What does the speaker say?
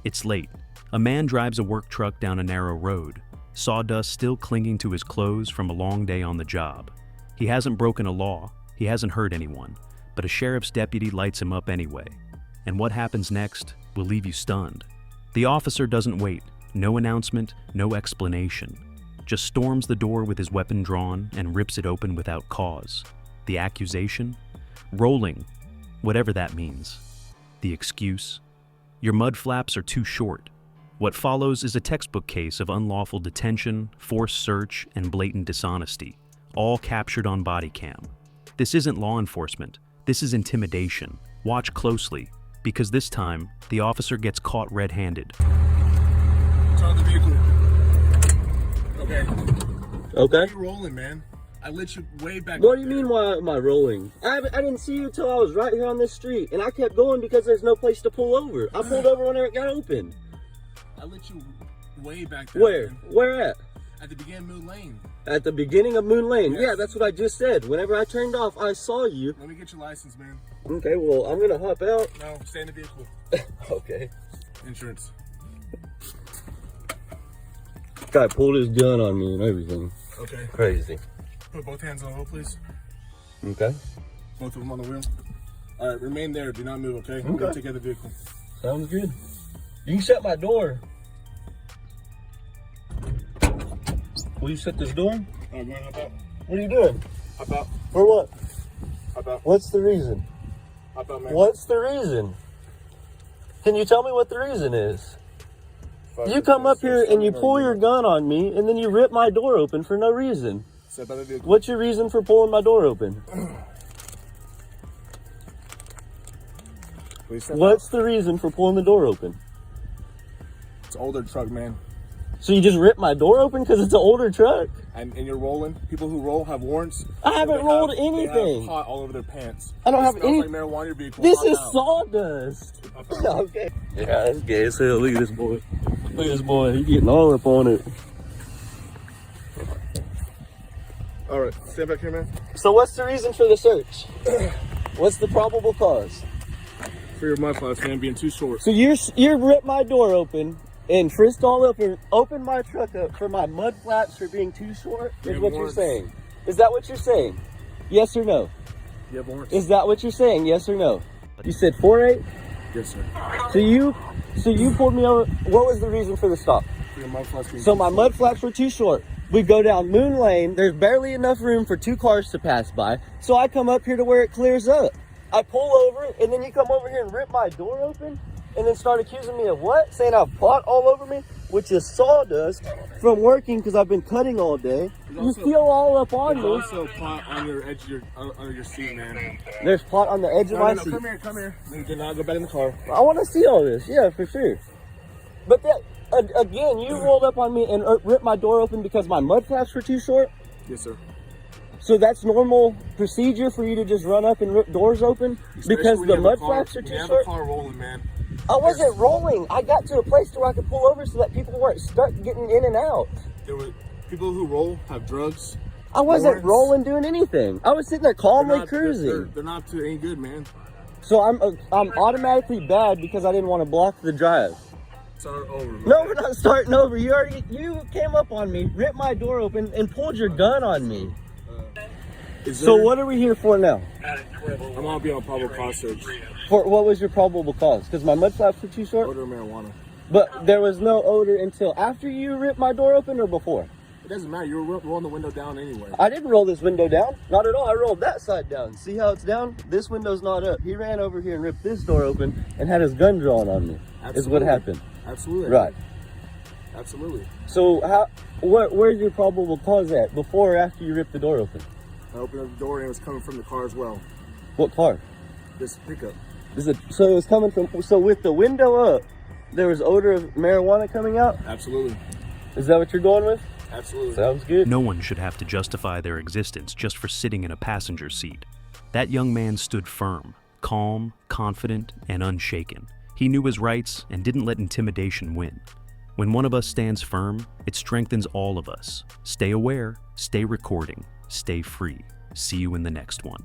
It's late. A man drives a work truck down a narrow road, sawdust still clinging to his clothes from a long day on the job. He hasn't broken a law, he hasn't hurt anyone, but a sheriff's deputy lights him up anyway. And what happens next will leave you stunned. The officer doesn't wait, no announcement, no explanation. Just storms the door with his weapon drawn and rips it open without cause. The accusation? Rolling, whatever that means. The excuse? Your mud flaps are too short. What follows is a textbook case of unlawful detention, forced search, and blatant dishonesty, all captured on Bodycam. This isn't law enforcement, this is intimidation. Watch closely, because this time, the officer gets caught red-handed. Start the vehicle. Okay. Okay. Why are you rolling, man? I let you way back. What do you mean, why am I rolling? I didn't see you till I was right here on this street, and I kept going because there's no place to pull over. I pulled over whenever it got open. I let you way back there. Where? Man. Where at? At the beginning of Moon Lane. At the beginning of Moon Lane. Yes. Yeah, that's what I just said. Whenever I turned off, I saw you. Let me get your license, man. Okay, well, I'm gonna hop out. No, stay in the vehicle. Okay. Insurance. Guy pulled his gun on me and everything. Okay. Crazy. Put both hands on the wheel, please. Okay. Both of them on the wheel. All right, remain there. Do not move, okay? I'm gonna take out the vehicle. Sounds good. You can shut my door. Will you shut this door? All right, go ahead, hop out. What are you doing? Hop out. For what? Hop out. What's the reason? Hop out, man. What's the reason? Can you tell me what the reason is? You come up here and you pull your gun on me and then you rip my door open for no reason. Step out of the vehicle. What's your reason for pulling my door open? Please step What's the reason for pulling the door open? out. It's an older truck, man. So you just ripped my door open because it's an older truck? And you're rolling. People who roll have warrants. I haven't rolled They anything. have pot all over their pants. I don't have It smells any. like marijuana in your vehicle. This Hop is out. sawdust. Hop out. Okay. Yeah, that's gay as hell. Look at this boy. Look at this boy. He's getting all up on it. All right, stand back here, man. So what's the reason for the search? What's the probable cause? For your mud flaps, man, being too short. So you ripped my door open and frisked all up and opened my truck up for my mud flaps for being too short? Is have what warrants. you're saying? Is that what you're saying? Yes or no? You have warrants? Is that what you're saying? Yes or no? You said 4-8? Yes, sir. So you pulled me over. What was the reason for the stop? For your mud flaps being So too my short. mud flaps were too short. We go down Moon Lane. There's barely enough room for 2 cars to pass by. So I come up here to where it clears up. I pull over, and then you come over here and rip my door open, and then start accusing me of what? Saying I have pot all over me, which is sawdust from working because I've been cutting all day. You feel all up on There's me. also pot on your edge of your under your seat, man. There's pot on the edge of my seat. Come here. You can now go back in the car. I want to see all this. Yeah, for sure. But that again, you rolled up on me and ripped my door open because my mud flaps were too short. Yes, sir. So that's normal procedure for you to just run up and rip doors open because the mud flaps are too You have short? a car rolling, man. I wasn't rolling. I got to a place where I could pull over so that people weren't stuck getting in and out. There were people who roll have drugs. I wasn't rolling doing anything. I was sitting there calmly They're cruising. They're not too any good, man. So I'm automatically bad because I didn't want to block the drive. Start over. No, we're not starting over. You came up on me, ripped my door open, and pulled your gun on me. So what are we here for now? I'm gonna be on probable cause search. For what was your probable cause? Because my mud flaps were too short? Odor of marijuana. But there was no odor until after you ripped my door open or before? It doesn't matter. You were rolling the window down anyway. I didn't roll this window down. Not at all. I rolled that side down. See how it's down? This window's not up. He ran over here and ripped this door open and had his gun drawn on me. Absolutely. Is what happened. Absolutely. Right. Absolutely. So where's your probable cause at? Before or after you ripped the door open? I opened up the door and it was coming from the car as well. What car? This pickup. So it was coming from, so with the window up, there was odor of marijuana coming out? Absolutely. Is that what you're going with? Absolutely. Sounds good. No one should have to justify their existence just for sitting in a passenger seat. That young man stood firm, calm, confident, and unshaken. He knew his rights and didn't let intimidation win. When one of us stands firm, it strengthens all of us. Stay aware, stay recording, stay free. See you in the next one.